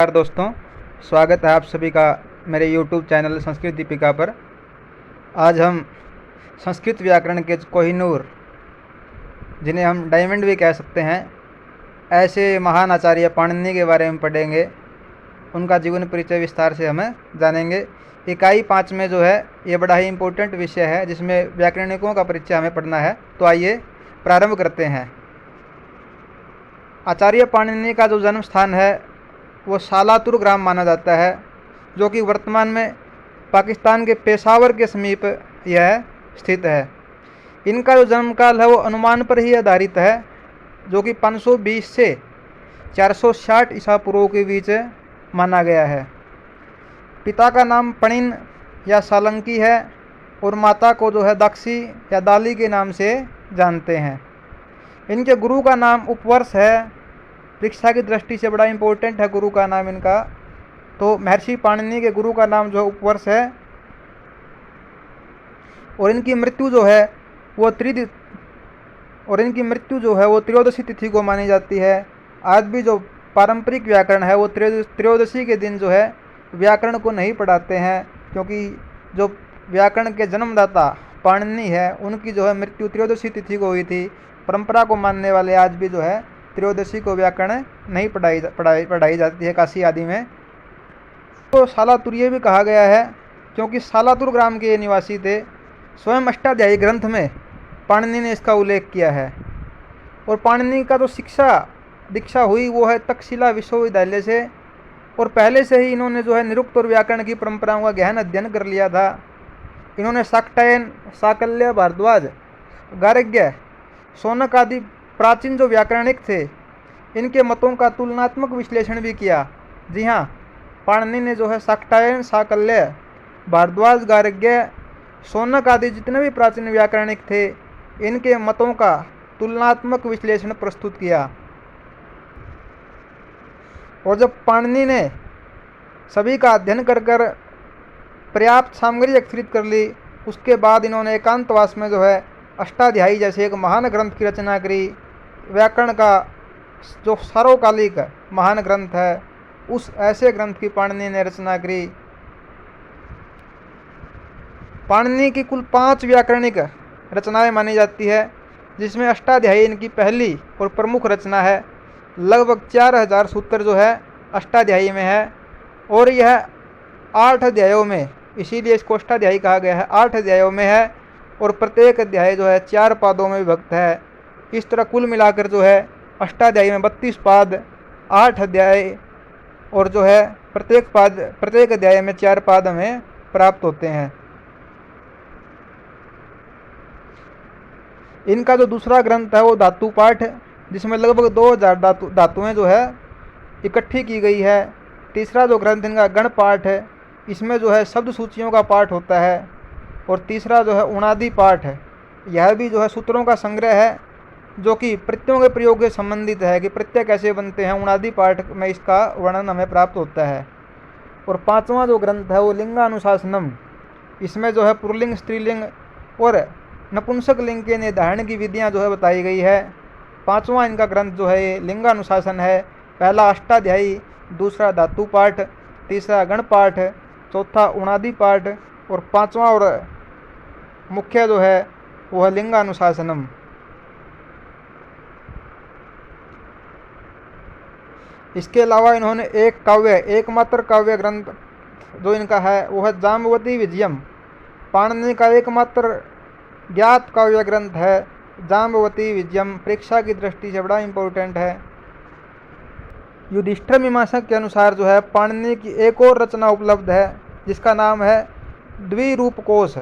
नमस्कार दोस्तों, स्वागत है आप सभी का मेरे YouTube चैनल संस्कृत दीपिका पर। आज हम संस्कृत व्याकरण के कोहिनूर, जिन्हें हम डायमंड भी कह सकते हैं, ऐसे महान आचार्य पाणिनि के बारे में पढ़ेंगे। उनका जीवन परिचय विस्तार से हमें जानेंगे। इकाई 5 में जो है ये बड़ा ही इम्पोर्टेंट विषय है, जिसमें व्याकरणिकों का परिचय हमें पढ़ना है। तो आइए प्रारंभ करते हैं। आचार्य पाणिनि का जो जन्म स्थान है वो सालातुर ग्राम माना जाता है, जो कि वर्तमान में पाकिस्तान के पेशावर के समीप यह स्थित है। इनका जो जन्म काल है वो अनुमान पर ही आधारित है, जो कि 520 से 460 ईसा पूर्व के बीच माना गया है। पिता का नाम पणिन या सालंकी है और माता को जो है दाक्षी या दाली के नाम से जानते हैं। इनके गुरु का नाम उपवर्ष है। परीक्षा की दृष्टि से बड़ा इम्पोर्टेंट है गुरु का नाम इनका। तो महर्षि पाणिनि के गुरु का नाम जो है उपवर्ष है। और इनकी मृत्यु जो है वो त्रयोदशी तिथि को मानी जाती है। आज भी जो पारंपरिक व्याकरण है वो त्रयोदशी के दिन जो है व्याकरण को नहीं पढ़ाते हैं, क्योंकि जो व्याकरण के जन्मदाता पाणिनि है उनकी जो है मृत्यु त्रयोदशी तिथि को हुई थी। परंपरा को मानने वाले आज भी जो है त्रयोदशी को व्याकरण नहीं पढ़ाई जाती है काशी आदि में। तो सालातुर्य भी कहा गया है, क्योंकि सालातुर ग्राम के निवासी थे। स्वयं अष्टाध्यायी ग्रंथ में पाणिनि ने इसका उल्लेख किया है। और पाणिनि का जो दीक्षा हुई वो है तक्षशिला विश्वविद्यालय से। और पहले से ही इन्होंने जो है निरुक्त और व्याकरण की परंपराओं का गहन अध्ययन कर लिया था। इन्होंने शाक्टायन, साकल्य, भारद्वाज, गार्ग्य, शौनक आदि प्राचीन जो व्याकरणिक थे इनके मतों का तुलनात्मक विश्लेषण भी किया। जी हाँ, पाणिनि ने जो है शाक्टायन, साकल्य, भारद्वाज, गार्ग्य, शौनक आदि जितने भी प्राचीन व्याकरणिक थे इनके मतों का तुलनात्मक विश्लेषण प्रस्तुत किया। और जब पाणिनि ने सभी का अध्ययन कर पर्याप्त सामग्री एकत्रित कर ली, उसके बाद इन्होंने एकांतवास में जो है अष्टाध्यायी जैसे एक महान ग्रंथ की रचना करी। व्याकरण का जो सार्वकालिक महान ग्रंथ है उस ऐसे ग्रंथ की पाणिनि ने रचना करी। पाणिनि की कुल 5 व्याकरणिक रचनाएं मानी जाती है, जिसमें अष्टाध्यायी इनकी पहली और प्रमुख रचना है। लगभग 4000 सूत्र जो है अष्टाध्यायी में है। और यह 8 अध्यायों में, इसीलिए इसको अष्टाध्यायी कहा गया है, 8 अध्यायों में है। और प्रत्येक अध्याय जो है 4 पादों में विभक्त है। इस तरह कुल मिलाकर जो है अष्टाध्यायी में 32 पाद, 8 अध्याय, और जो है प्रत्येक अध्याय में 4 पाद हमें प्राप्त होते हैं। इनका जो दूसरा ग्रंथ है वो धातु पाठ, जिसमें लगभग 2000 धातुएं जो है इकट्ठी की गई है। तीसरा जो ग्रंथ इनका गण पाठ है, इसमें जो है शब्द सूचियों का पाठ होता है। और तीसरा जो है उणादि पाठ है, यह भी जो है सूत्रों का संग्रह है, जो कि प्रत्ययों के प्रयोग से संबंधित है कि प्रत्यय कैसे बनते हैं। उणादि पाठ में इसका वर्णन हमें प्राप्त होता है। और 5वां जो ग्रंथ है वो लिंगानुशासनम, इसमें जो है पुल्लिंग, स्त्रीलिंग और नपुंसक लिंग के निर्धारण की विधियां जो है बताई गई है। 5वां इनका ग्रंथ जो है ये लिंगानुशासन है। पहला अष्टाध्यायी, दूसरा धातु पाठ, तीसरा गण पाठ, चौथा उणादि पाठ और 5वां और मुख्य जो है वो है लिंगानुशासनम। इसके अलावा इन्होंने एकमात्र काव्य ग्रंथ जो इनका है वो है जाम्बवती विजयम। पाणिनि का एकमात्र ज्ञात काव्य ग्रंथ है जाम्बवती विजयम। परीक्षा की दृष्टि से बड़ा इम्पोर्टेंट है। युधिष्ठिर मीमांसक के अनुसार जो है पाणिनि की एक और रचना उपलब्ध है, जिसका नाम है द्विरूप कोश,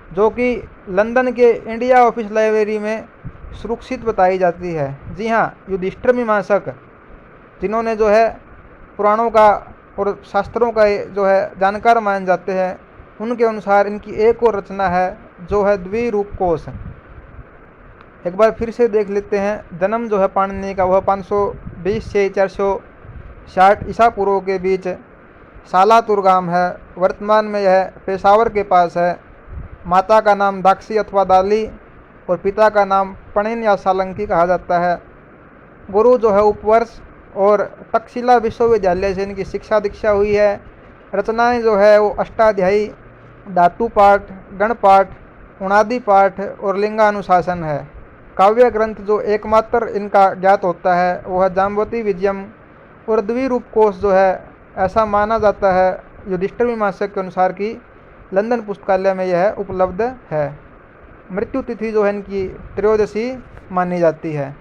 जो कि लंदन के इंडिया ऑफिस लाइब्रेरी में सुरक्षित बताई जाती है। जी हाँ, युधिष्ठिर मीमांसक, जिन्होंने जो है पुराणों का और शास्त्रों का जो है जानकार माने जाते हैं, उनके अनुसार इनकी एक और रचना है जो है द्विरूप कोश। एक बार फिर से देख लेते हैं। जन्म जो है पाणिनि का वह 520 से 460 ईसा पूर्व के बीच सालातुर गांव है। वर्तमान में यह पेशावर के पास है। माता का नाम दाक्षी अथवा दाली और पिता का नाम पणिन या सालंकी कहा जाता है। गुरु जो है उपवर्ष और तक्षशिला विश्वविद्यालय से इनकी शिक्षा दीक्षा हुई है। रचनाएं जो है वो अष्टाध्यायी, धातु पाठ, गण पाठ, उणादि पाठ और लिंगानुशासन है। काव्य ग्रंथ जो एकमात्र इनका ज्ञात होता है वो है जाम्बवती विजयम और द्विरूपकोश जो है ऐसा माना जाता है युधिष्ठिर मीमांसक के अनुसार कि लंदन पुस्तकालय में यह उपलब्ध है। मृत्यु तिथि जो है इनकी त्रयोदशी मानी जाती है।